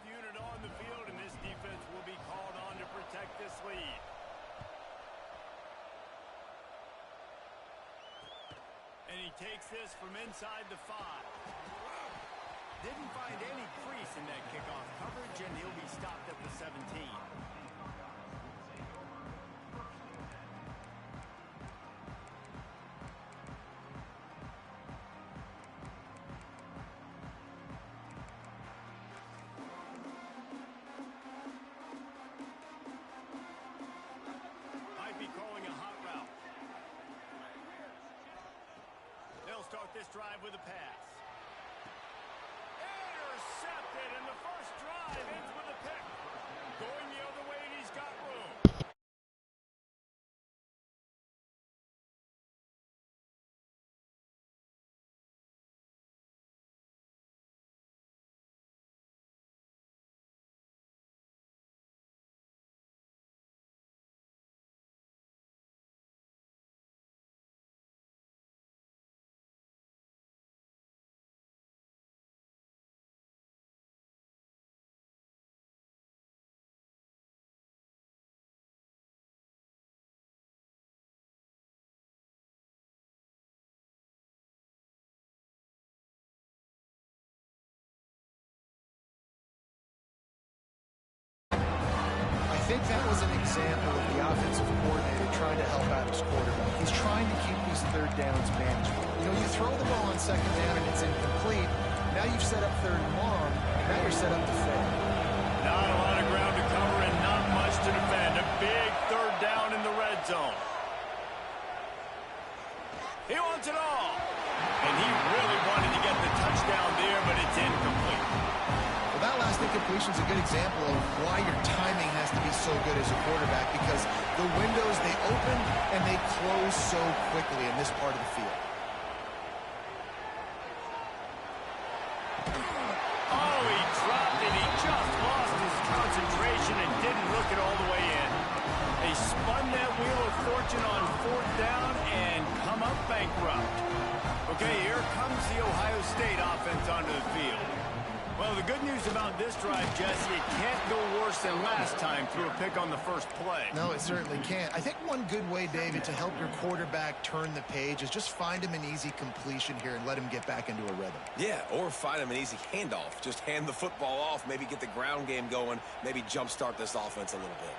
unit on the field, and this defense will be called on to protect this lead. And he takes this from inside the 5. Didn't find any crease in that kickoff coverage, and he'll be stopped at the 17. Might be calling a hot route. They'll start this drive with a pass. Intercepted, and the first drive ends with a pick. Going the other way, and he's got room. I think that was an example of the offensive coordinator trying to help out his quarterback. He's trying to keep these third downs manageable. You know, you throw the ball on second down and it's incomplete. Now you've set up third and long, and now you're set up to fail. Not a lot of ground to cover and not much to defend. A big third down in the red zone. He wants it all. And he really wanted to get the touchdown there, but it's incomplete. Well, that last incompletion is a good example of why your timing has to be so good as a quarterback, because the windows, they open and they close so quickly in this part of the field. Oh, he dropped it. He just lost his concentration and didn't look it all the way in. They spun that wheel of fortune on fourth down and come up bankrupt. Okay, here comes the Ohio State offense onto the field. Well, the good news about this drive, Jesse, it can't go worse than last time through a pick on the first play. No, it certainly can't. I think one good way, David, to help your quarterback turn the page is just find him an easy completion here and let him get back into a rhythm. Yeah, or find him an easy handoff. Just hand the football off, maybe get the ground game going, maybe jumpstart this offense a little bit.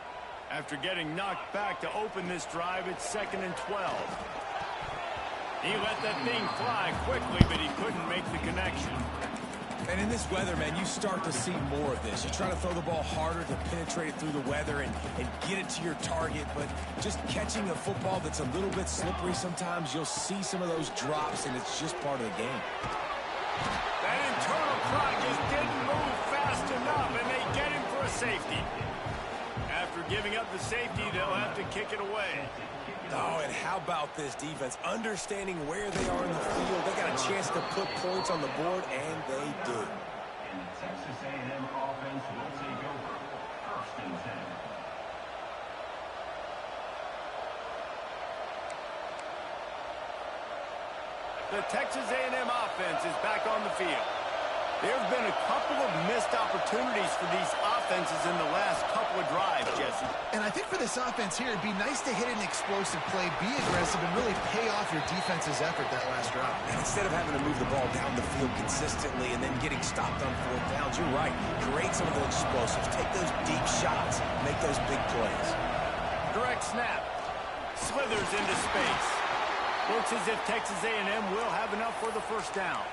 After getting knocked back to open this drive, it's 2nd and 12. He let that thing fly quickly, but he couldn't make the connection. And in this weather, man, you start to see more of this. You try to throw the ball harder to penetrate it through the weather and get it to your target, but just catching a football that's a little bit slippery sometimes, you'll see some of those drops, and it's just part of the game. That internal clock just didn't move fast enough, and they get him for a safety. After giving up the safety, they'll have to kick it away. Oh, and how about this defense? Understanding where they are in the field. They got a chance to put points on the board, and they do. And the Texas A&M offense will take over 1st and 10. The Texas A&M offense is back on the field. There have been a couple of missed opportunities for these offenses in the last couple of drives, Jesse. And I think for this offense here, it'd be nice to hit an explosive play, be aggressive, and really pay off your defense's effort that last drive. And instead of having to move the ball down the field consistently and then getting stopped on fourth downs, you're right. Create some of those explosives. Take those deep shots. Make those big plays. Direct snap. Slithers into space. Looks as if Texas A&M will have enough for the first down.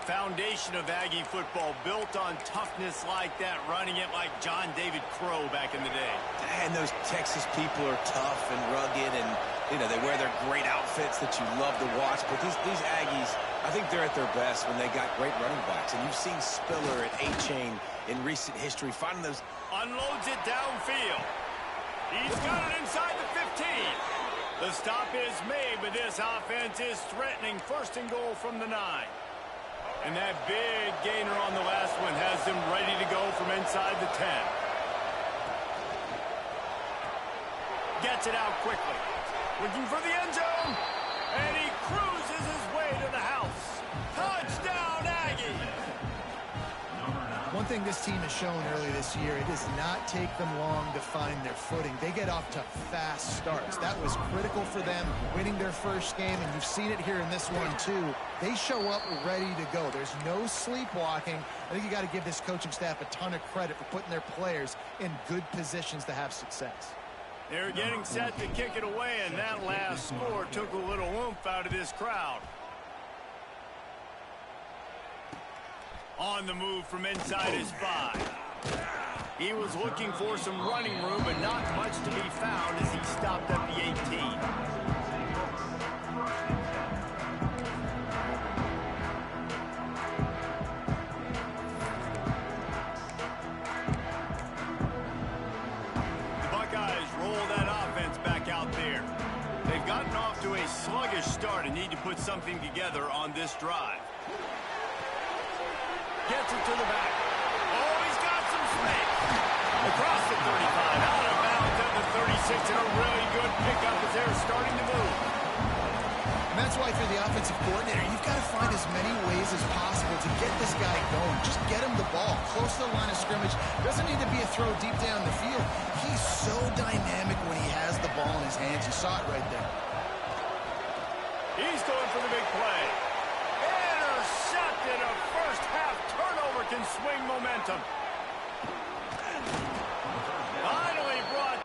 Foundation of Aggie football built on toughness like that, running it like John David Crow back in the day. And those Texas people are tough and rugged, and you know they wear their great outfits that you love to watch. But these Aggies, I think they're at their best when they got great running backs. And you've seen Spiller and A-Chain in recent history finding those. Unloads it downfield. He's got it inside the 15. The stop is made, but this offense is threatening 1st and goal from the 9. And that big gainer on the last one has them ready to go from inside the 10. Gets it out quickly. Looking for the end zone. And he cruises his way to the house. Touchdown, Aggie! One thing this team has shown early this year, it does not take them long to find their footing. They get off to fast starts. That was critical for them winning their first game, and you've seen it here in this one too. They show up ready to go. There's no sleepwalking. I think you got to give this coaching staff a ton of credit for putting their players in good positions to have success. They're getting set to kick it away, and that last score took a little oomph out of this crowd. On the move from inside his 5. He was looking for some running room, but not much to be found as he stopped at the 18. The Buckeyes roll that offense back out there. They've gotten off to a sluggish start and need to put something together on this drive. Gets it to the back. Oh, he's got some space. Across the 35, out of bounds at the 36, and a really good pickup as they're starting to move. And that's why if you're the offensive coordinator, you've got to find as many ways as possible to get this guy going. Just get him the ball close to the line of scrimmage. Doesn't need to be a throw deep down the field. He's so dynamic when he has the ball in his hands. You saw it right there. He's going for the big play. Intercepted. A first half turnover can swing momentum. Finally brought.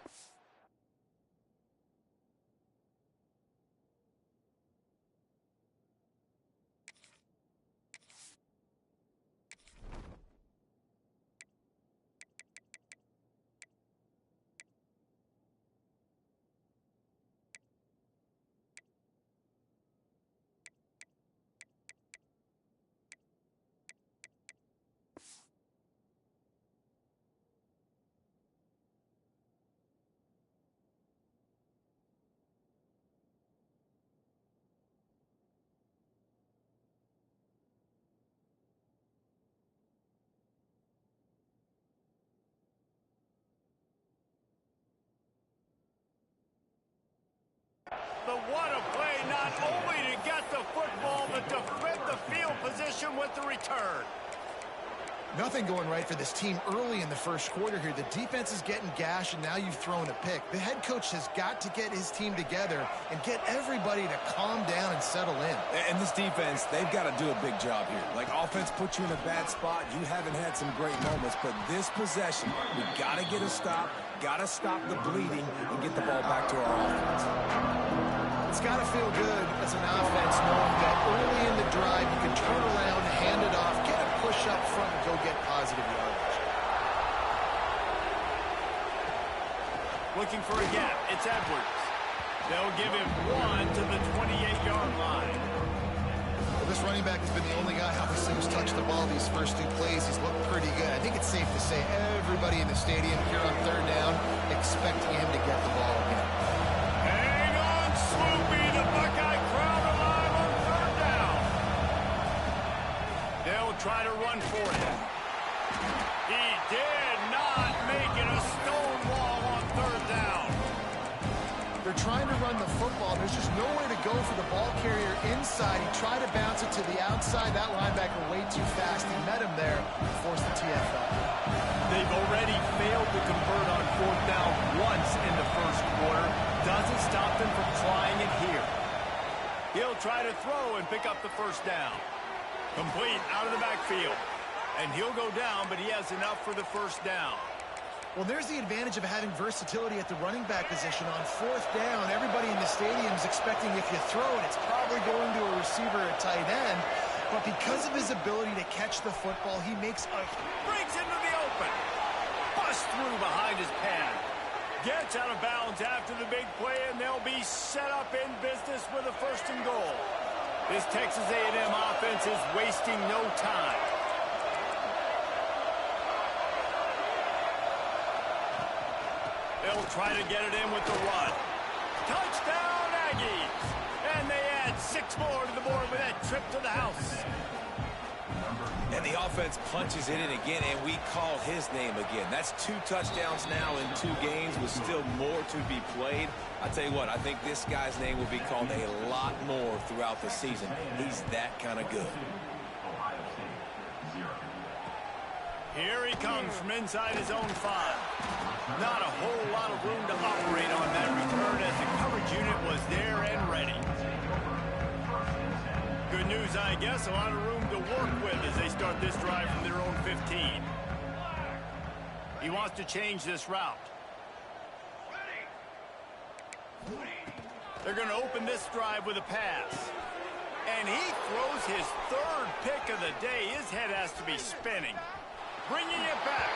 The what a play, not only to get the football, but to flip the field position with the return. Nothing going right for this team early in the first quarter here. The defense is getting gashed, and now you've thrown a pick. The head coach has got to get his team together and get everybody to calm down and settle in. And this defense, they've got to do a big job here. Like, offense put you in a bad spot. You haven't had some great moments, but this possession, we got to get a stop, got to stop the bleeding, and get the ball back to our offense. It's got to feel good as an offense knowing that early in the drive you can turn around, hand it off, get a push up front, and go get positive yardage. Looking for a gap. It's Edwards. They'll give him one to the 28-yard line. Well, this running back has been the only guy, obviously, who's touched the ball these first two plays. He's looked pretty good. I think it's safe to say everybody in the stadium here on third down expecting him to get the ball again. Hang on, Sloopy. The Buckeye crowd alive on third down. They'll try to run for it. He did not make it a stone wall on third down. They're trying to run the football. There's just nowhere to go for the ball carrier inside. He tried to bounce it to the outside. That linebacker way too fast. He met him there and forced the TFL. They've already failed to convert on fourth down once in the first quarter. Doesn't stop them from trying it here. He'll try to throw and pick up the first down. Complete out of the backfield. And he'll go down, but he has enough for the first down. Well, there's the advantage of having versatility at the running back position. On fourth down, everybody in the stadium is expecting if you throw it, it's probably going to a receiver at tight end. But because of his ability to catch the football, he makes a... Brings into the open. Bust through behind his pad. Gets out of bounds after the big play, and they'll be set up in business with a first and goal. This Texas A&M offense is wasting no time. They'll try to get it in with the run. Touchdown, Aggies! And they add 6 more to the board with that trip to the house. And the offense punches it in again, and we call his name again. That's 2 touchdowns now in 2 games with still more to be played. I tell you what, I think this guy's name will be called a lot more throughout the season. He's that kind of good. Here he comes from inside his own 5. Not a whole lot of room to operate on that return as the coverage unit was there and ready. Good news, I guess, a lot of room to work with as they start this drive from their own 15. He wants to change this route. They're going to open this drive with a pass. And he throws his 3rd pick of the day. His head has to be spinning. Bringing it back.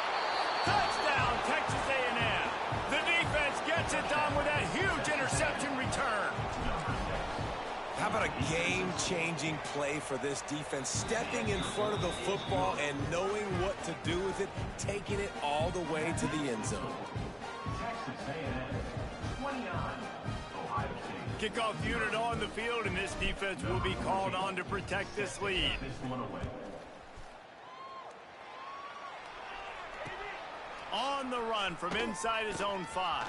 Touchdown, Texas A&M. The defense gets it done with that huge interception return. How about a game-changing play for this defense? Stepping in front of the football and knowing what to do with it, taking it all the way to the end zone. Texas A&M 29, Ohio State. Kickoff unit on the field, and this defense will be called on to protect this lead. This one away. On the run from inside his own 5.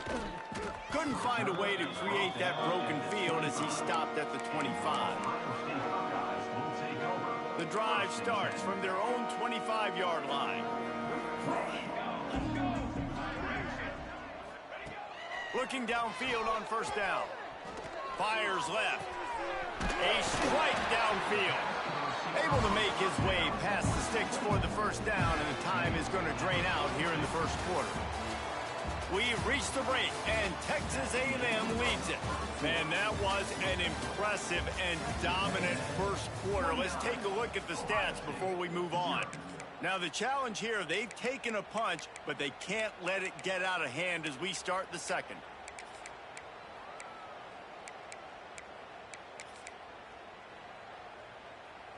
Couldn't find a way to create that broken field as he stopped at the 25. The drive starts from their own 25-yard line. Looking downfield on first down. Fires left. A strike downfield. Able to make his way past the sticks for the first down, and the time is going to drain out here in the first quarter. We've reached the break, and Texas A&M leads it. Man, that was an impressive and dominant first quarter. Let's take a look at the stats before we move on. Now, the challenge here, they've taken a punch, but they can't let it get out of hand as we start the second.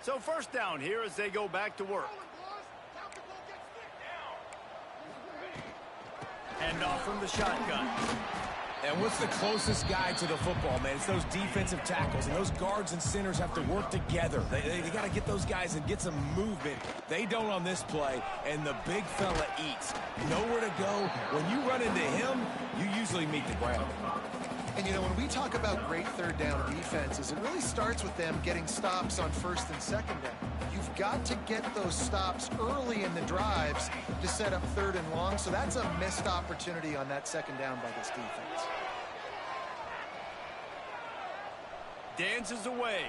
So first down here as they go back to work. Hand off from the shotgun. And what's the closest guy to the football, man? It's those defensive tackles, and those guards and centers have to work together. They got to get those guys and get some movement. They don't on this play, and the big fella eats. Nowhere to go. When you run into him, you usually meet the ground. And, you know, when we talk about great third down defenses, it really starts with them getting stops on first and second down. You've got to get those stops early in the drives to set up third and long, so that's a missed opportunity on that second down by this defense. Dances away.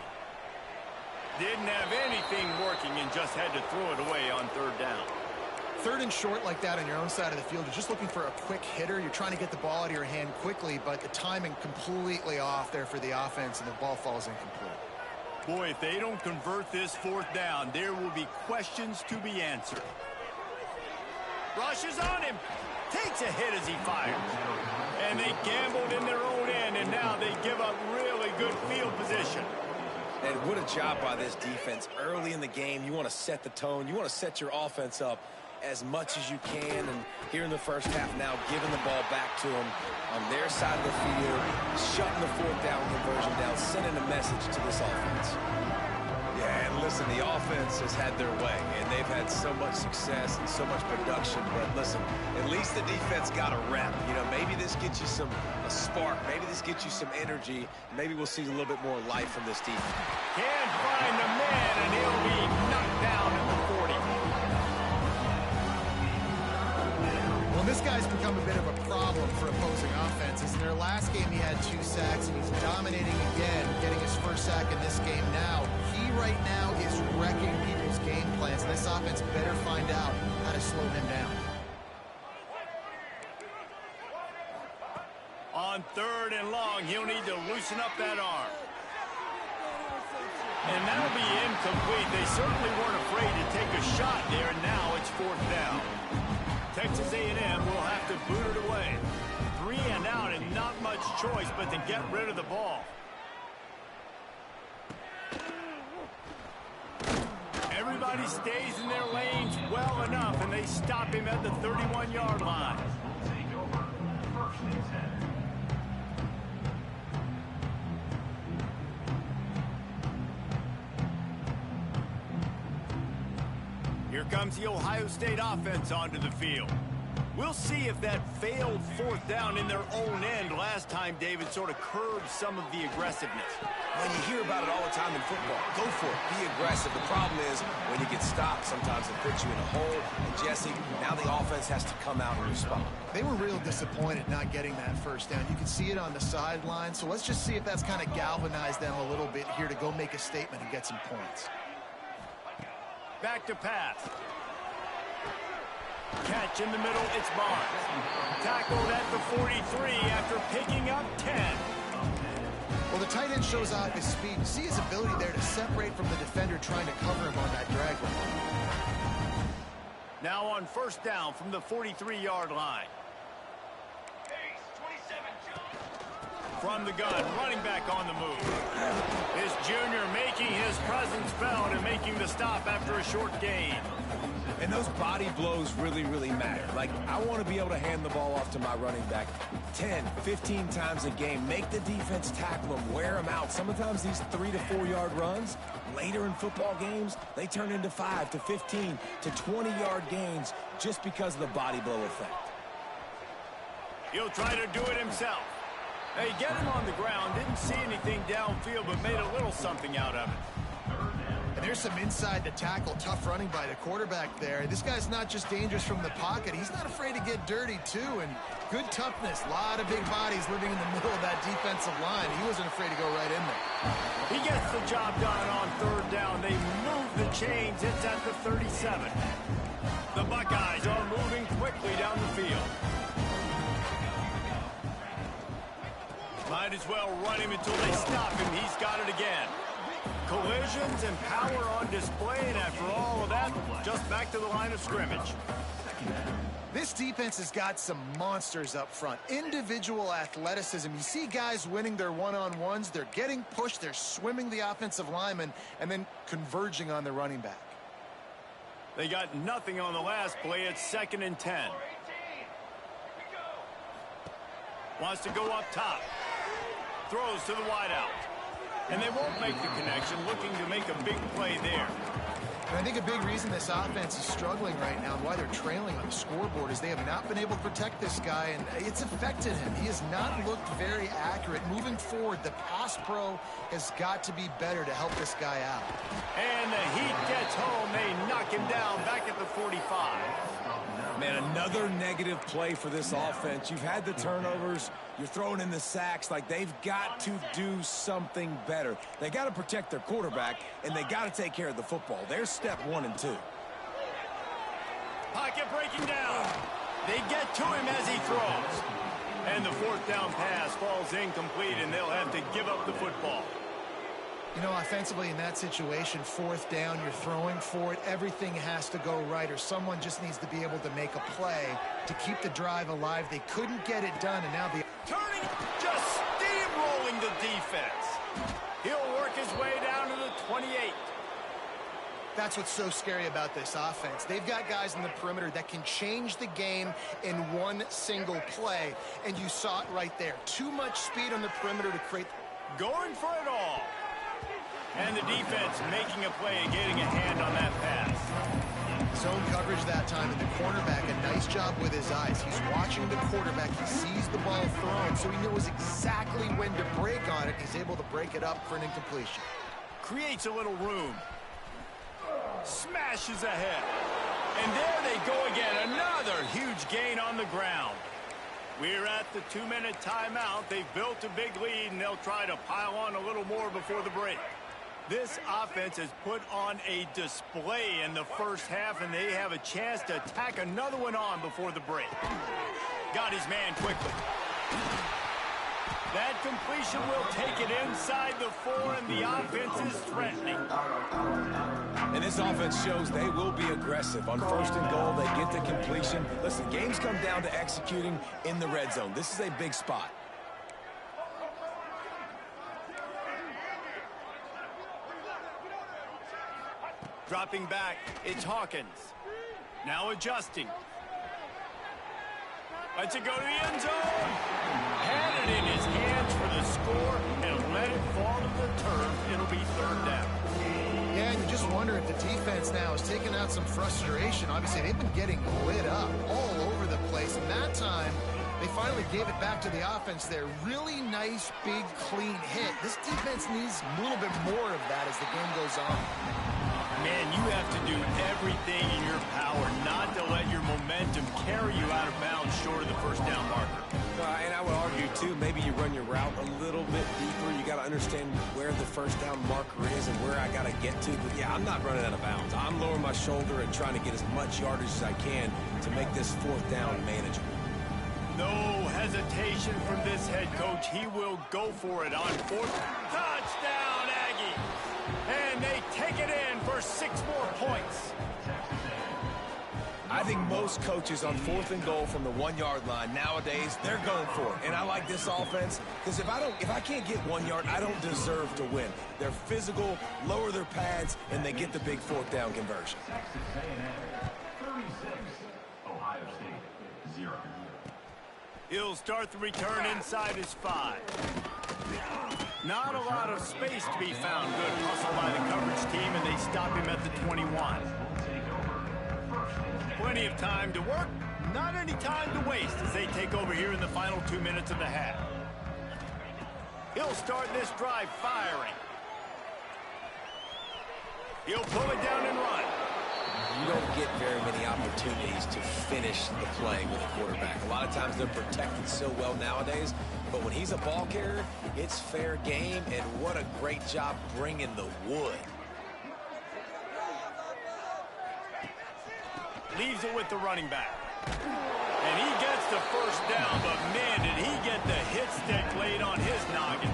Didn't have anything working and just had to throw it away on third down. Third and short like that on your own side of the field, you're just looking for a quick hitter. You're trying to get the ball out of your hand quickly, but the timing completely off there for the offense, and the ball falls incomplete. Boy, if they don't convert this fourth down, there will be questions to be answered. Rushes on him. Takes a hit as he fires. And they gambled in their own end, and now they give up really good field position. And what a job by this defense. Early in the game, you want to set the tone. You want to set your offense up as much as you can. And here in the first half now, giving the ball back to them on their side of the field, shutting the fourth down conversion down, sending a message to this offense. Yeah, and listen, the offense has had their way, and they've had so much success and so much production. But listen, at least the defense got a rep. You know, maybe this gets you a spark. Maybe this gets you some energy. Maybe we'll see a little bit more life from this defense. Can't find the man, and he'll be knocked down at the 40. Well, this guy's become a bit of a problem for opposing offenses. In their last game, he had 2 sacks, and he's dominating again, getting his first sack in this game now. He right now is wrecking people's game plans. This offense better find out how to slow him down. On third and long, he'll need to loosen up that arm. And that'll be incomplete. They certainly weren't afraid to take a shot there, and now it's fourth down. Texas A&M will have to boot it away. 3 and out, and not much choice but to get rid of the ball. Everybody stays in their lanes well enough, and they stop him at the 31-yard line. Take over. First and 10. Here comes the Ohio State offense onto the field. We'll see if that failed fourth down in their own end last time, David, sort of curbed some of the aggressiveness. When you hear about it all the time in football, go for it, be aggressive. The problem is when you get stopped, sometimes it puts you in a hole. And Jesse, now the offense has to come out and respond. They were real disappointed not getting that first down. You can see it on the sideline. So let's just see if that's kind of galvanized them a little bit here to go make a statement and get some points. Back to pass. Catch in the middle, it's Barnes. Tackled at the 43 after picking up 10. Well, the tight end shows off his speed. You see his ability there to separate from the defender trying to cover him on that drag route. Now on first down from the 43-yard line. From the gun, running back on the move. This junior making his presence felt and making the stop after a short gain. And those body blows really, really matter. Like, I want to be able to hand the ball off to my running back 10, 15 times a game. Make the defense tackle them, wear them out. Sometimes these 3 to 4 yard runs, later in football games, they turn into 5 to 15 to 20-yard gains just because of the body blow effect. He'll try to do it himself. They get him on the ground, didn't see anything downfield, but made a little something out of it. And there's some inside the tackle, tough running by the quarterback there. This guy's not just dangerous from the pocket. He's not afraid to get dirty, too, and good toughness. A lot of big bodies living in the middle of that defensive line. He wasn't afraid to go right in there. He gets the job done on third down. They move the chains. It's at the 37. The Buckeyes are moving quickly down the field. Might as well run him until they stop him. He's got it again. Collisions and power on display, and after all of that, just back to the line of scrimmage. This defense has got some monsters up front. Individual athleticism. You see guys winning their one-on-ones. They're getting pushed. They're swimming the offensive lineman and then converging on the running back. They got nothing on the last play. It's 2nd and 10. Wants to go up top. Throws to the wideout. And they won't make the connection, looking to make a big play there. And I think a big reason this offense is struggling right now and why they're trailing on the scoreboard is they have not been able to protect this guy, and it's affected him. He has not looked very accurate. Moving forward, the pass pro has got to be better to help this guy out. And the heat gets home. They knock him down back at the 45. Man, another negative play for this offense. You've had the turnovers. You're throwing in the sacks. Like, they've got to do something better. They got to protect their quarterback, and they got to take care of the football. There's step 1 and 2. Pocket breaking down. They get to him as he throws. And the 4th down pass falls incomplete, and they'll have to give up the football. You know, offensively in that situation, 4th down, you're throwing for it. Everything has to go right, or someone just needs to be able to make a play to keep the drive alive. They couldn't get it done, and now the... Turning, just steamrolling the defense. He'll work his way down to the 28. That's what's so scary about this offense. They've got guys in the perimeter that can change the game in one single play, and you saw it right there. Too much speed on the perimeter to create... Going for it all. And the defense making a play and getting a hand on that pass. Zone coverage that time, and the cornerback, a nice job with his eyes. He's watching the quarterback. He sees the ball thrown, so he knows exactly when to break on it. He's able to break it up for an incompletion. Creates a little room. Smashes ahead. And there they go again. Another huge gain on the ground. We're at the 2-minute timeout. They've built a big lead, and they'll try to pile on a little more before the break. This offense has put on a display in the first half, and they have a chance to tack another one on before the break. Got his man quickly. That completion will take it inside the 4, and the offense is threatening. And this offense shows they will be aggressive. On 1st and goal, they get the completion. Listen, games come down to executing in the red zone. This is a big spot. Dropping back, it's Hawkins. Now adjusting. Lets it go to the end zone. Had it in his hands for the score and let it fall to the turf. It'll be 3rd down. Yeah, and you just wonder if the defense now is taking out some frustration. Obviously, they've been getting lit up all over the place. that time, they finally gave it back to the offense there. Really nice, big, clean hit. This defense needs a little bit more of that as the game goes on. Man, you have to do everything in your power not to let your momentum carry you out of bounds short of the first down marker. And I would argue, too, maybe you run your route a little bit deeper. You got to understand where the first down marker is and where I got to get to. But, yeah, I'm not running out of bounds. I'm lowering my shoulder and trying to get as much yardage as I can to make this fourth down manageable. No hesitation from this head coach. He will go for it on fourth. Touchdown, Aggie! And they take it in for 6 more points. I think most coaches on 4th and goal from the 1-yard line nowadays, they're going for it. And I like this offense because if I can't get 1 yard, I don't deserve to win. They're physical, lower their pads, and they get the big 4th down conversion. Texas A&M 36, Ohio State 0. He'll start the return inside his 5. Not a lot of space to be found. Good hustle by the coverage team, and they stop him at the 21. Plenty of time to work, not any time to waste as they take over here in the final 2 minutes of the half. He'll start this drive firing. He'll pull it down and run. You don't get very many opportunities to finish the play with a quarterback. A lot of times they're protected so well nowadays, but when he's a ball carrier, it's fair game, and what a great job bringing the wood. Leaves it with the running back. And he gets the first down, but man, did he get the hit stick laid on his noggin.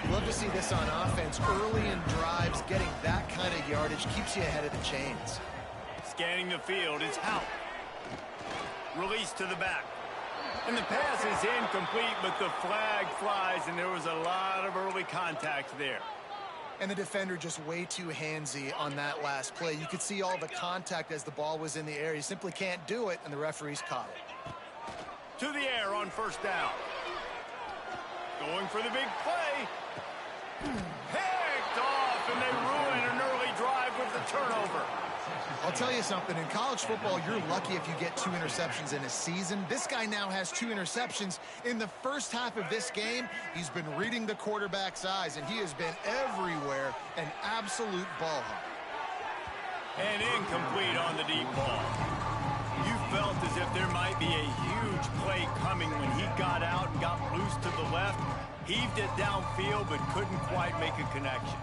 Love to see this on offense. Early in drives, getting that kind of yardage keeps you ahead of the chains. Scanning the field is Howe. Release to the back. And the pass is incomplete, but the flag flies, and there was a lot of early contact there. And the defender just way too handsy on that last play. You could see all the contact as the ball was in the air. He simply can't do it, and the referees caught it. To the air on first down. Going for the big play. Picked off, and they ruin an early drive with the turnover. I'll tell you something. In college football, you're lucky if you get 2 interceptions in a season. This guy now has 2 interceptions. In the first half of this game, he's been reading the quarterback's eyes, and he has been everywhere, an absolute ball hawk. And incomplete on the deep ball. You felt as if there might be a huge play coming when he got out and got loose to the left. Heaved it downfield, but couldn't quite make a connection.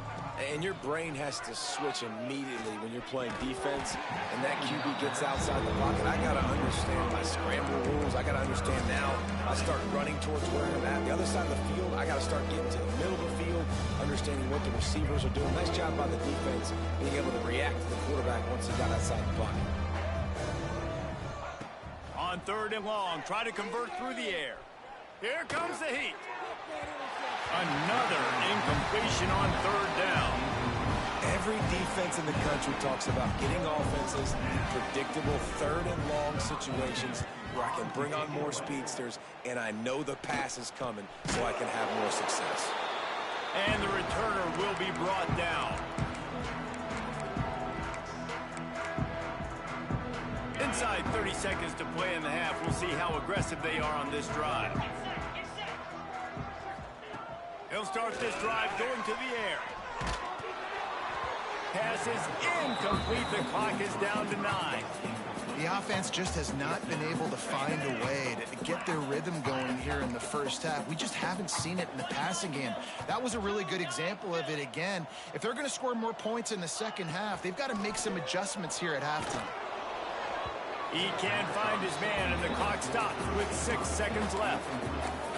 And your brain has to switch immediately when you're playing defense, and that QB gets outside the pocket. I got to understand my scramble rules. I got to understand now I start running towards where I'm at. The other side of the field, I got to start getting to the middle of the field, understanding what the receivers are doing. Nice job by the defense being able to react to the quarterback once he got outside the pocket. On 3rd and long, try to convert through the air. Here comes the heat. Another incompletion on 3rd down. Every defense in the country talks about getting offenses in predictable 3rd and long situations where I can bring on more speedsters and I know the pass is coming so I can have more success. And the returner will be brought down. Inside 30 seconds to play in the half. We'll see how aggressive they are on this drive. He'll start this drive going to the air. Pass is incomplete. The clock is down to 9. The offense just has not been able to find a way to get their rhythm going here in the first half. We just haven't seen it in the passing game. That was a really good example of it again. If they're going to score more points in the second half, they've got to make some adjustments here at halftime. He can't find his man, and the clock stops with 6 seconds left.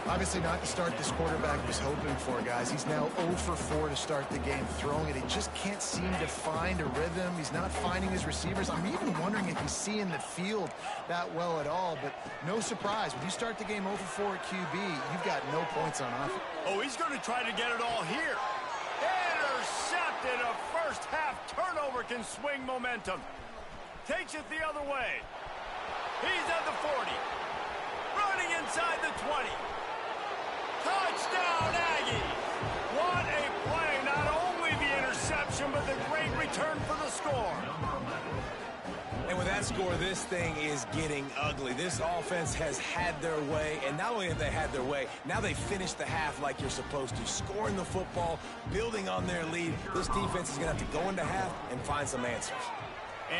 Obviously not the start this quarterback was hoping for, guys. He's now 0 for 4 to start the game throwing it. He just can't seem to find a rhythm. He's not finding his receivers. I'm even wondering if he's seeing the field that well at all, but no surprise. When you start the game 0 for 4 at QB, you've got no points on offense. Oh, he's going to try to get it all here. Intercepted. A first half turnover can swing momentum. Takes it the other way. He's at the 40. Running inside the 20. Touchdown, Aggie! What a play. Not only the interception, but the great return for the score. And with that score, this thing is getting ugly. This offense has had their way, and not only have they had their way, now they finish the half like you're supposed to, scoring the football, building on their lead. This defense is going to have to go into half and find some answers.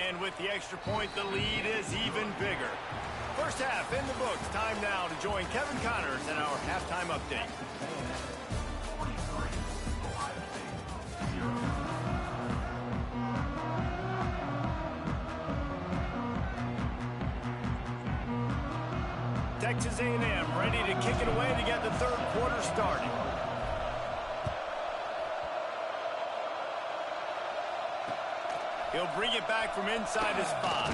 And with the extra point, the lead is even bigger. First half in the books. Time now to join Kevin Connors in our halftime update. Texas A&M ready to kick it away to get the third quarter started. He'll bring it back from inside his 5.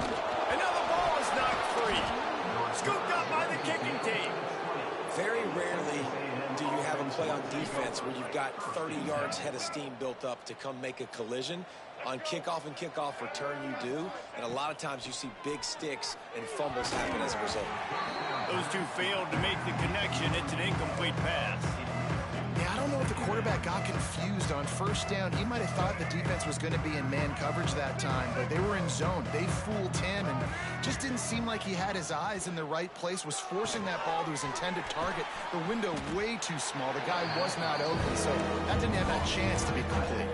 And now the ball is knocked free. Scooped up by the kicking team. Very rarely do you have a play on defense where you've got 30 yards head of steam built up to come make a collision. On kickoff and kickoff return you do, and a lot of times you see big sticks and fumbles happen as a result. Those two failed to make the connection. It's an incomplete pass. Yeah, I don't know if the quarterback got confused on first down. He might have thought the defense was going to be in man coverage that time, but they were in zone. They fooled him and just didn't seem like he had his eyes in the right place, was forcing that ball to his intended target. The window way too small. The guy was not open, so that didn't have that chance to be complete.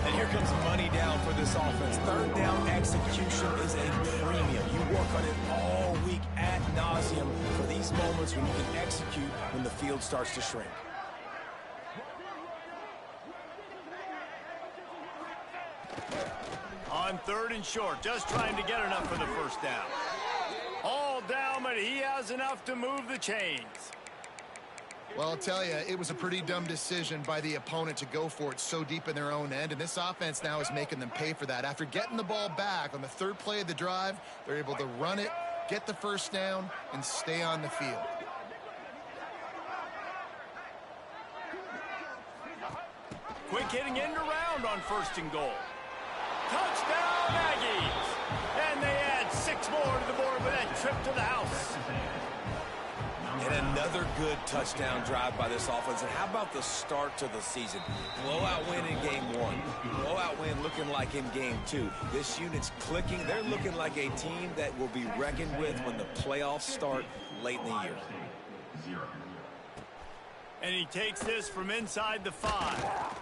And here comes money down for this offense. Third down execution is a premium. You work on it all week ad nauseum for these moments when you can execute when the field starts to shrink. On third and short, just trying to get enough for the first down. All down, but he has enough to move the chains. Well, I'll tell you, it was a pretty dumb decision by the opponent to go for it so deep in their own end, and this offense now is making them pay for that. After getting the ball back on the third play of the drive, they're able to run it, get the first down, and stay on the field. Quick hitting end around on first and goal. Touchdown, Aggies! And they add 6 more to the board with that trip to the house. And another good touchdown drive by this offense. And how about the start to the season? Blowout win in game 1. Blowout win looking like in game 2. This unit's clicking. They're looking like a team that will be reckoned with when the playoffs start late in the year. And he takes this from inside the 5.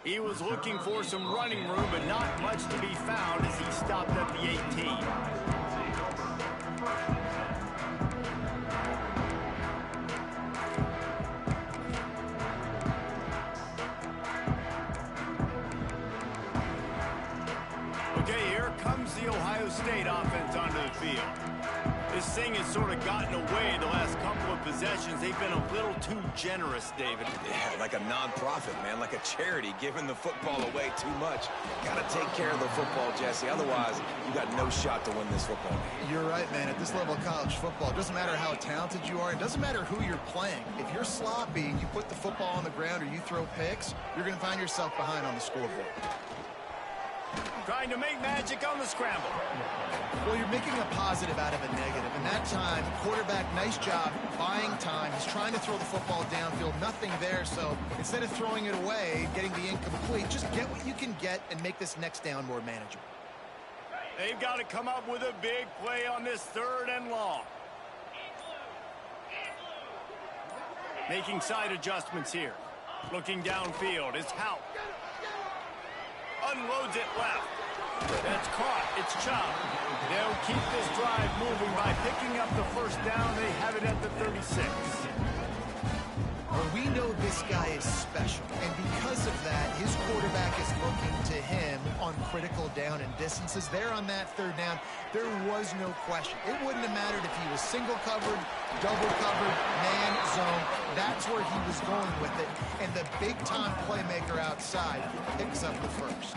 He was looking for some running room, but not much to be found as he stopped at the 18. Okay, here comes the Ohio State offense onto the field. This thing has sort of gotten away the last couple of possessions. They've been a little too generous, David. Yeah, like a nonprofit, man, like a charity, giving the football away too much. Got to take care of the football, Jesse. Otherwise, you got no shot to win this football game. You're right, man. At this level of college football, it doesn't matter how talented you are. It doesn't matter who you're playing. If you're sloppy and you put the football on the ground or you throw picks, you're going to find yourself behind on the scoreboard. Trying to make magic on the scramble. Well, you're making a positive out of a negative. And that time, quarterback, nice job, buying time. He's trying to throw the football downfield. Nothing there. So instead of throwing it away, getting the incomplete, just get what you can get and make this next down more manageable. They've got to come up with a big play on this third and long. Making side adjustments here. Looking downfield. It's Hout. Unloads it left. That's caught. It's chopped. They'll keep this drive moving by picking up the first down. They have it at the 36. Well, we know this guy is special, and because of that, his quarterback is looking to him on critical down and distances. There on that third down, there was no question. It wouldn't have mattered if he was single covered, double covered, man, zone. That's where he was going with it, and the big-time playmaker outside picks up the first.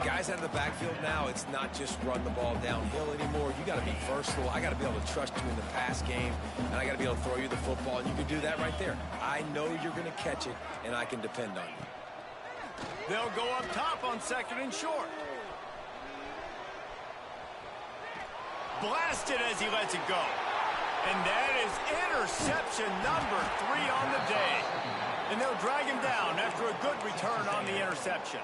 Guys out of the backfield now, it's not just run the ball downhill anymore. You got to be versatile. I got to be able to trust you in the pass game, and I got to be able to throw you the football, and you can do that right there. I know you're going to catch it, and I can depend on you. They'll go up top on second and short. Blasted as he lets it go. And that is interception number 3 on the day. And they'll drag him down after a good return on the interception.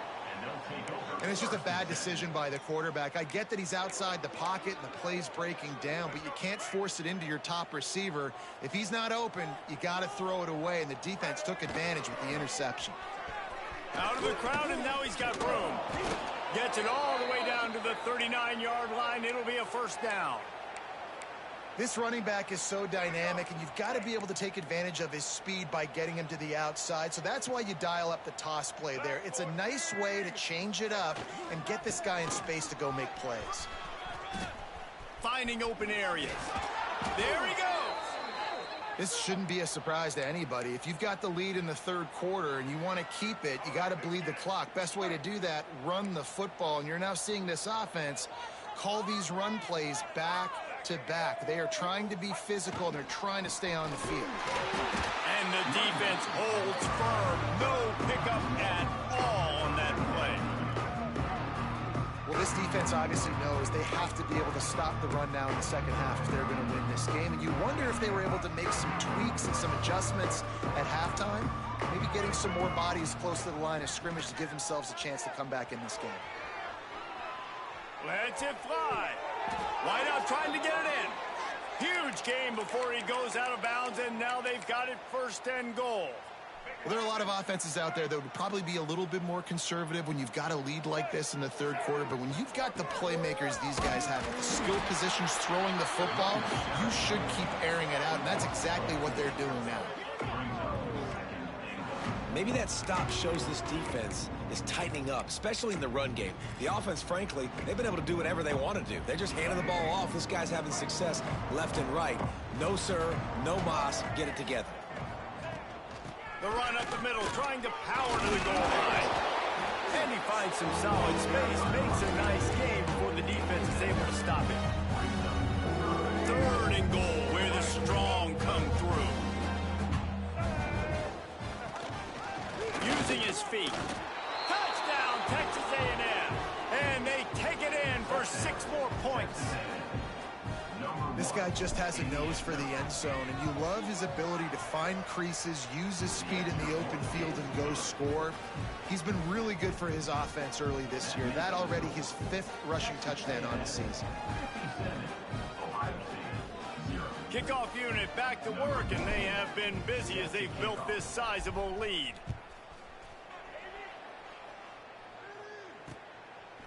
And it's just a bad decision by the quarterback. I get that he's outside the pocket and the play's breaking down, but you can't force it into your top receiver. If he's not open, you got to throw it away, and the defense took advantage with the interception. Out of the crowd, and now he's got room. Gets it all the way down to the 39-yard line. It'll be a first down. This running back is so dynamic, and you've got to be able to take advantage of his speed by getting him to the outside. So that's why you dial up the toss play there. It's a nice way to change it up and get this guy in space to go make plays. Finding open areas. There he goes. This shouldn't be a surprise to anybody. If you've got the lead in the third quarter and you want to keep it, you got to bleed the clock. Best way to do that, run the football. And you're now seeing this offense call these run plays back to back. They are trying to be physical, and they're trying to stay on the field. And the defense holds firm. No pickup at all on that play. Well, this defense obviously knows they have to be able to stop the run now in the second half if they're going to win this game. And you wonder if they were able to make some tweaks and some adjustments at halftime, maybe getting some more bodies close to the line of scrimmage to give themselves a chance to come back in this game. Lets it fly. Wideout trying to get it in. Huge game before he goes out of bounds, and now they've got it first and goal. Well, there are a lot of offenses out there that would probably be a little bit more conservative when you've got a lead like this in the third quarter. But when you've got the playmakers these guys have at the skill positions throwing the football, you should keep airing it out. And that's exactly what they're doing now. Maybe that stop shows this defense is tightening up, especially in the run game. The offense, frankly, they've been able to do whatever they want to do. They're just handing the ball off. This guy's having success left and right. No, sir, no mas. Get it together. The run up the middle, trying to power to the goal line. And he finds some solid space, makes a nice game before the defense is able to stop it. Third and goal, where the strong come through. Using his feet. Touchdown, Texas A&M. And they take it in for 6 more points. This guy just has a nose for the end zone, and you love his ability to find creases, use his speed in the open field, and go score. He's been really good for his offense early this year. That already his 5th rushing touchdown on the season. Kickoff unit back to work, and they have been busy as they've built this sizable lead.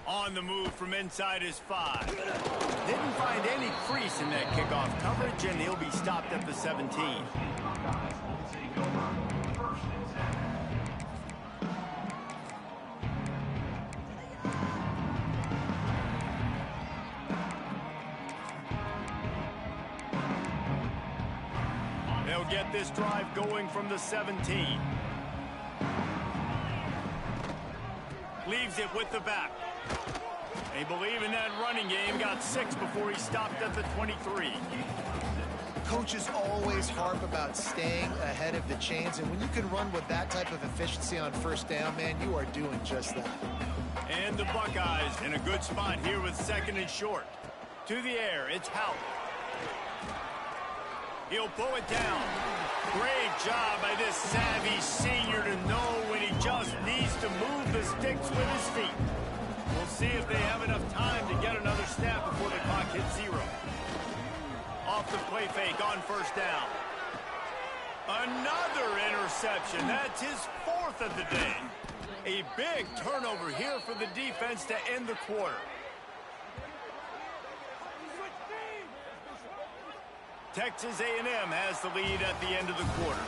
On the move from inside his 5. Didn't find any crease in that kickoff coverage, and he'll be stopped at the 17. They'll get this drive going from the 17. Leaves it with the back. They believe in that running game. Got 6 before he stopped at the 23. Coaches always harp about staying ahead of the chains, and when you can run with that type of efficiency on first down, man, you are doing just that. And the Buckeyes in a good spot here with 2nd and short. To the air, it's Howell. He'll pull it down. Great job by this savvy senior to know when he just needs to move the sticks with his feet. We'll see if they have enough time to get another snap before the clock hits 0. Off the play fake on first down. Another interception. That's his 4th of the day. A big turnover here for the defense to end the quarter. Texas A&M has the lead at the end of the quarter.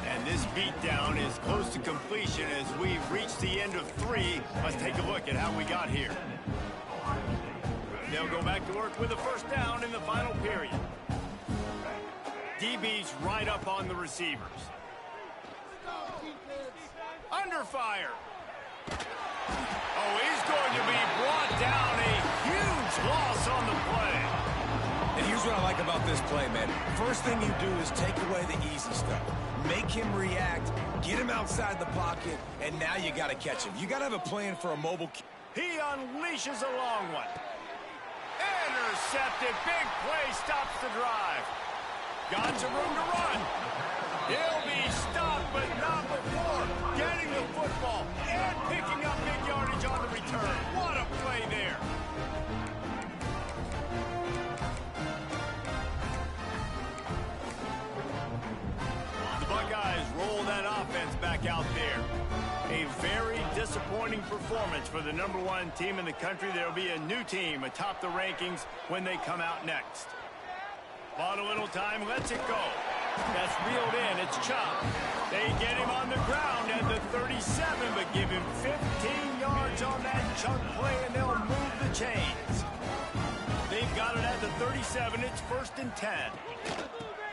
And this beatdown is close to completion as we've reached the end of 3. Let's take a look at how we got here. They'll go back to work with a first down in the final period. DB's right up on the receivers. Under fire. Oh, he's going to be brought down. A huge loss on the play. And here's what I like about this play, man. First thing you do is take away the easy stuff. Make him react, get him outside the pocket, and now you got to catch him. You got to have a plan for a mobile. He unleashes a long one. Intercepted. Big play stops the drive. Got some room to run. He'll be stopped, but not before getting the football and picking up big yardage on the return. What a play there. The Buckeyes roll that offense back out there. A very disappointing performance for the #1 team in the country. There'll be a new team atop the rankings when they come out next. Bought a little time, lets it go. That's reeled in, it's chopped. They get him on the ground at the 37, but give him 15 yards on that chunk play, and they'll move the chains. They've got it at the 37, it's 1st and 10.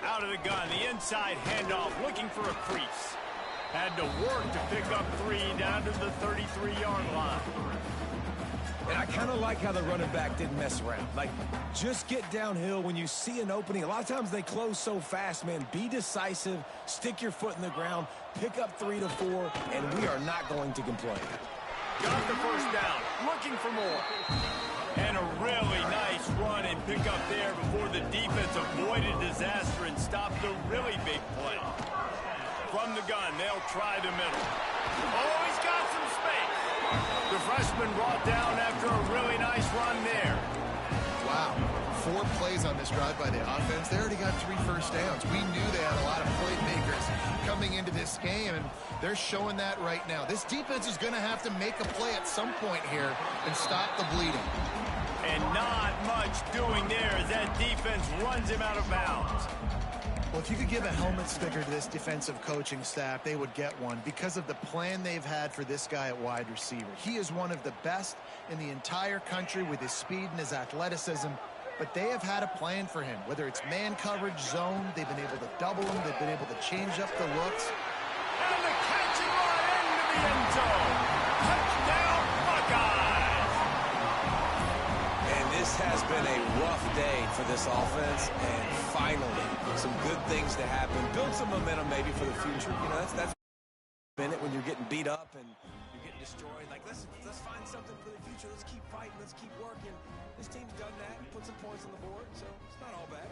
Out of the gun, the inside handoff, looking for a crease. Had to work to pick up 3 down to the 33-yard line. And I kind of like how the running back didn't mess around. Like, just get downhill when you see an opening. A lot of times they close so fast, man. Be decisive, stick your foot in the ground, pick up 3 to 4, and we are not going to complain. Got the first down, looking for more. And a really nice run and pick up there before the defense avoided disaster and stopped the really big play. From the gun, they'll try the middle. Oh, he's got some space. The freshman brought down after a really nice run there. Wow. 4 plays on this drive by the offense. They already got 3 first downs. We knew they had a lot of playmakers coming into this game, and they're showing that right now. This defense is going to have to make a play at some point here and stop the bleeding. And not much doing there as that defense runs him out of bounds. Well, if you could give a helmet sticker to this defensive coaching staff, they would get one because of the plan they've had for this guy at wide receiver. He is one of the best in the entire country with his speed and his athleticism, but they have had a plan for him. Whether it's man coverage, zone, they've been able to double him, they've been able to change up the looks. And the catch and run into the end zone. Touchdown, Buckeyes! And this has been a rough day for this offense, and finally, some good things to happen. Build some momentum maybe for the future. You know, that's a minute when you're getting beat up and you're getting destroyed. Like, let's find something for the future. Let's keep fighting. Let's keep working. This team's done that, put some points on the board, so it's not all bad.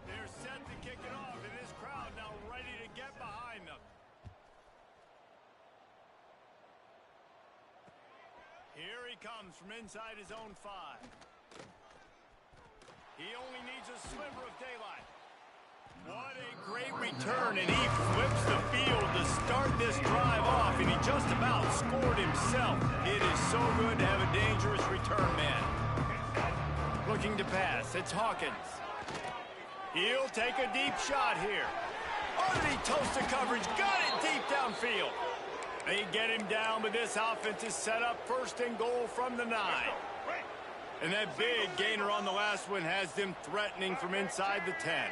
They're set to kick it off, and this crowd now ready to get behind them. Here he comes from inside his own 5. He only needs a sliver of daylight. What a great return, and he flips the field to start this drive off, and he just about scored himself. It is so good to have a dangerous return man. Looking to pass, it's Hawkins. He'll take a deep shot here. Oh, did he toast the coverage? Got it deep downfield. They get him down, but this offense is set up 1st and goal from the 9. And that big gainer on the last one has them threatening from inside the 10.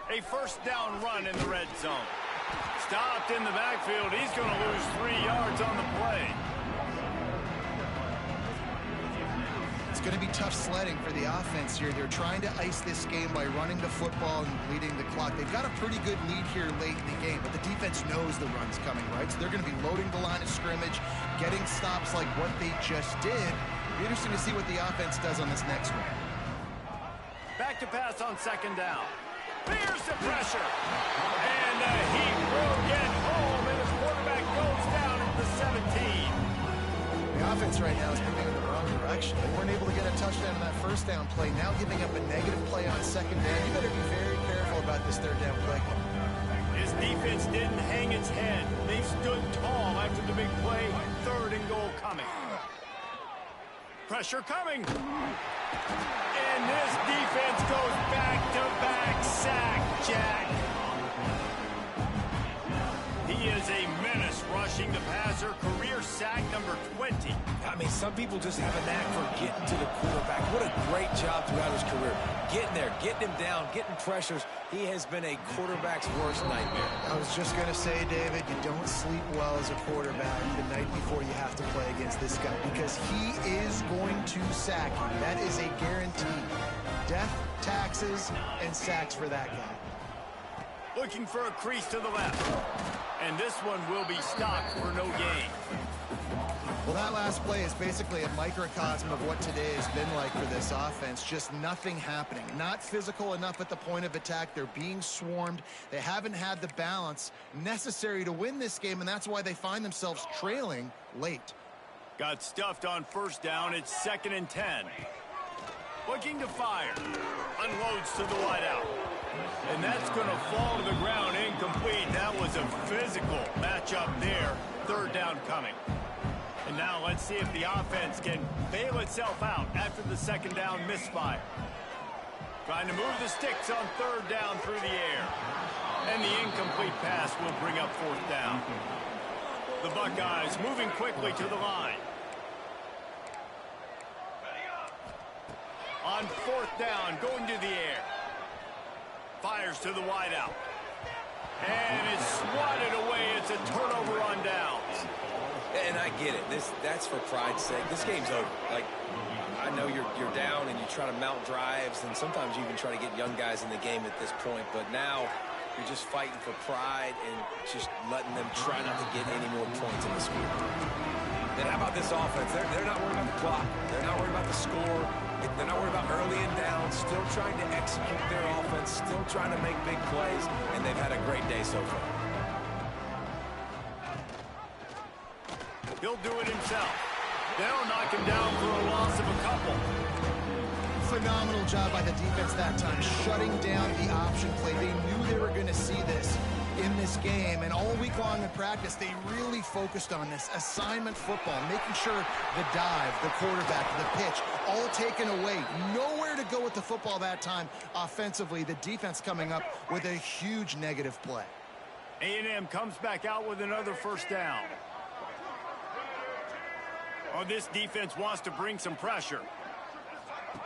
A 1st down run in the red zone. Stopped in the backfield. He's going to lose 3 yards on the play. It's going to be tough sledding for the offense here. They're trying to ice this game by running the football and bleeding the clock. They've got a pretty good lead here late in the game, but the defense knows the run's coming, right? So they're going to be loading the line of scrimmage, getting stops like what they just did. It'll be interesting to see what the offense does on this next one. Back to pass on 2nd down. Here's the pressure. And he will get home, and his quarterback goes down at the 17. The offense right now is moving in the wrong direction. They weren't able to get a touchdown on that 1st down play. Now giving up a negative play on 2nd down. You better be very careful about this 3rd down play. His defense didn't hang its head. They stood tall after the big play. 3rd and goal coming. Pressure coming. And this defense goes back-to-back sack, Jack. He is a menace rushing the passer. Career sack number 20. I mean, some people just have a knack for getting to the quarterback. What a great job throughout his career. Getting there, getting him down, getting pressures. He has been a quarterback's worst nightmare. I was just going to say, David, you don't sleep well as a quarterback the night before you have to play against this guy because he is going to sack you. That is a guarantee. Death, taxes, and sacks for that guy. Looking for a crease to the left. And this one will be stopped for no gain. Well, that last play is basically a microcosm of what today has been like for this offense. Just nothing happening. Not physical enough at the point of attack. They're being swarmed. They haven't had the balance necessary to win this game, and that's why they find themselves trailing late. Got stuffed on first down. It's 2nd and 10. Looking to fire. Unloads to the wideout. And that's going to fall to the ground incomplete. That was a physical matchup there. 3rd down coming. And now let's see if the offense can bail itself out after the 2nd down misfire. Trying to move the sticks on 3rd down through the air. And the incomplete pass will bring up 4th down. The Buckeyes moving quickly to the line. On 4th down, going to the air. Fires to the wideout. And it's swatted away. It's a turnover on downs. And I get it. That's for pride's sake. This game's over. Like, I know you're down and you try to mount drives, and sometimes you even try to get young guys in the game at this point. But now you're just fighting for pride and just letting them try not to get any more points in the score. And how about this offense? They're not worried about the clock. They're not worried about the score. They're not worried about early and down. Still trying to execute their offense. Still trying to make big plays. And they've had a great day so far. He'll do it himself. They'll knock him down for a loss of a couple. Phenomenal job by the defense that time, shutting down the option play. They knew they were going to see this in this game, and all week long in practice, they really focused on this assignment football, making sure the dive, the quarterback, the pitch, all taken away. Nowhere to go with the football that time offensively. The defense coming up with a huge negative play. A&M comes back out with another 1st down. Oh, this defense wants to bring some pressure.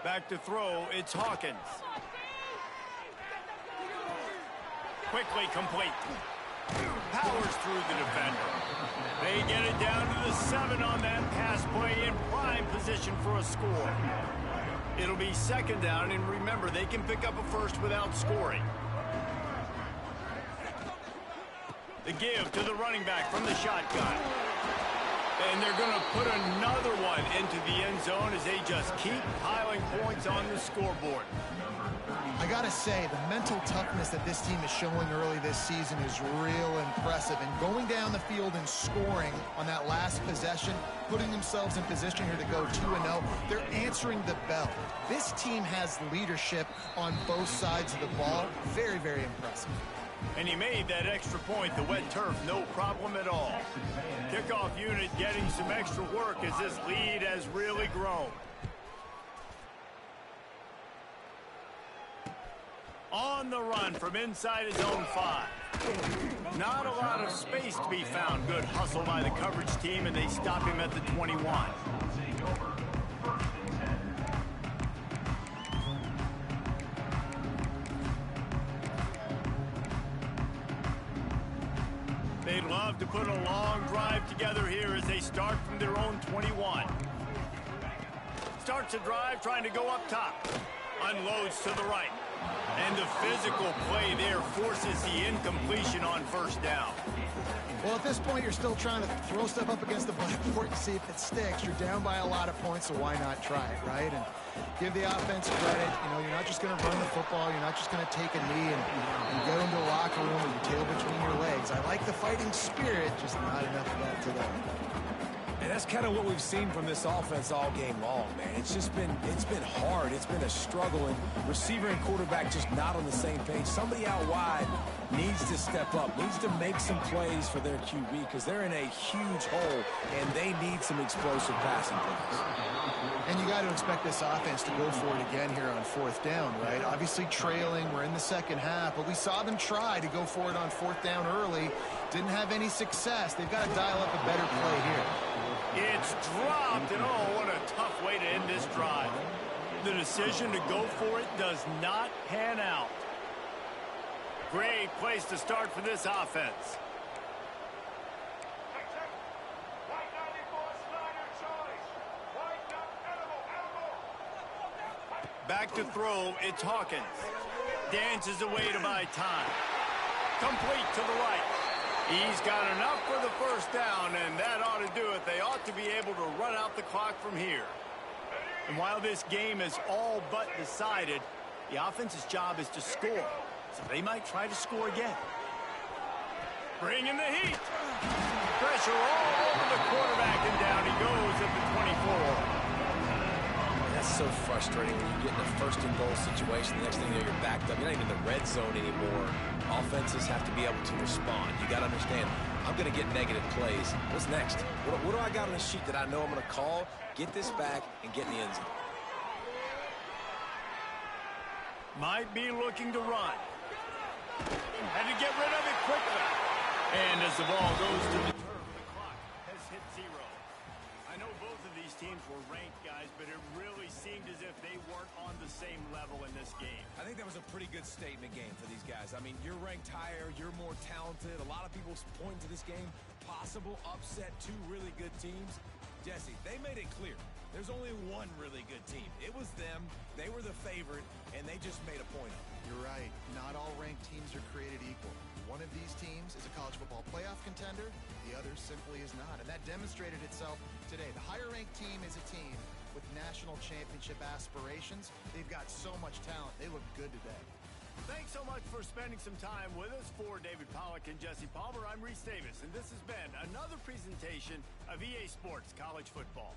Back to throw, it's Hawkins. Quickly complete. Powers through the defender. They get it down to the 7 on that pass play, in prime position for a score. It'll be 2nd down, and remember, they can pick up a first without scoring. The give to the running back from the shotgun. And they're going to put another one into the end zone as they just keep piling points on the scoreboard. I got to say, the mental toughness that this team is showing early this season is real impressive. And going down the field and scoring on that last possession, putting themselves in position here to go 2-0, they're answering the bell. This team has leadership on both sides of the ball. Very, very impressive. And he made that extra point, the wet turf, no problem at all. Kickoff unit getting some extra work as this lead has really grown. On the run from inside his own 5. Not a lot of space to be found. Good hustle by the coverage team, and they stop him at the 21. They'd love to put a long drive together here as they start from their own 21. Starts a drive trying to go up top. Unloads to the right. And the physical play there forces the incompletion on 1st down. Well, at this point, you're still trying to throw stuff up against the blackboard and see if it sticks. You're down by a lot of points, so why not try it, right? And give the offense credit. You know, you're not just going to run the football. You're not just going to take a knee and go into the locker room with your tail between your legs. I like the fighting spirit, just not enough of that today. And that's kind of what we've seen from this offense all game long, man. It's been hard. It's been a struggle, and receiver and quarterback just not on the same page. Somebody out wide needs to step up, needs to make some plays for their QB because they're in a huge hole, and they need some explosive passing plays. And you got to expect this offense to go for it again here on 4th down, right? Obviously trailing, we're in the 2nd half, but we saw them try to go for it on 4th down early. Didn't have any success. They've got to dial up a better play here. It's dropped, and oh, what a tough way to end this drive. The decision to go for it does not pan out. Great place to start for this offense. Back to throw, it's Hawkins. Dances away to buy time. Complete to the right. He's got enough for the 1st down, and that ought to do it. They ought to be able to run out the clock from here. And while this game is all but decided, the offense's job is to score. So they might try to score again. Bringing the heat. Pressure all over the quarterback, and down he goes at the 24. That's so frustrating when you get in a first and goal situation. The next thing you know, you're backed up. You're not even in the red zone anymore. Offenses have to be able to respond. You got to understand, I'm going to get negative plays. What's next? What do I got on the sheet that I know I'm going to call, get this back, and get in the end zone? Might be looking to run. Had to get rid of it quickly. And as the ball goes to the turf, the clock has hit 0. I know both of these teams were ranked, guys, but it really seemed as if they weren't on the same level in this game. I think that was a pretty good statement game for these guys. I mean, you're ranked higher, you're more talented. A lot of people point to this game, possible upset, 2 really good teams. Jesse, they made it clear. There's only one really good team. It was them. They were the favorite, and they just made a point of it. You're right. Not all ranked teams are created equal. One of these teams is a college football playoff contender. The other simply is not. And that demonstrated itself today. The higher ranked team is a team with national championship aspirations. They've got so much talent. They look good today. Thanks so much for spending some time with us. For David Pollack and Jesse Palmer, I'm Reese Davis, and this has been another presentation of EA Sports College Football.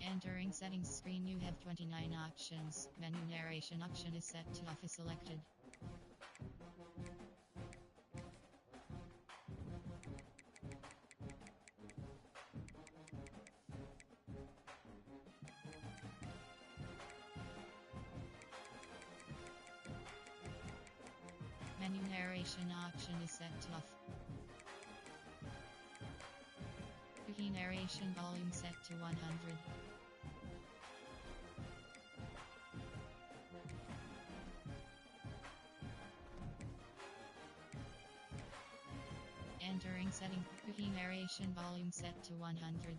Entering settings screen, you have 29 options. Menu narration option is set to off is selected. Menu narration option is set to off. Key narration volume set to 100. Entering setting. Key narration volume set to 100.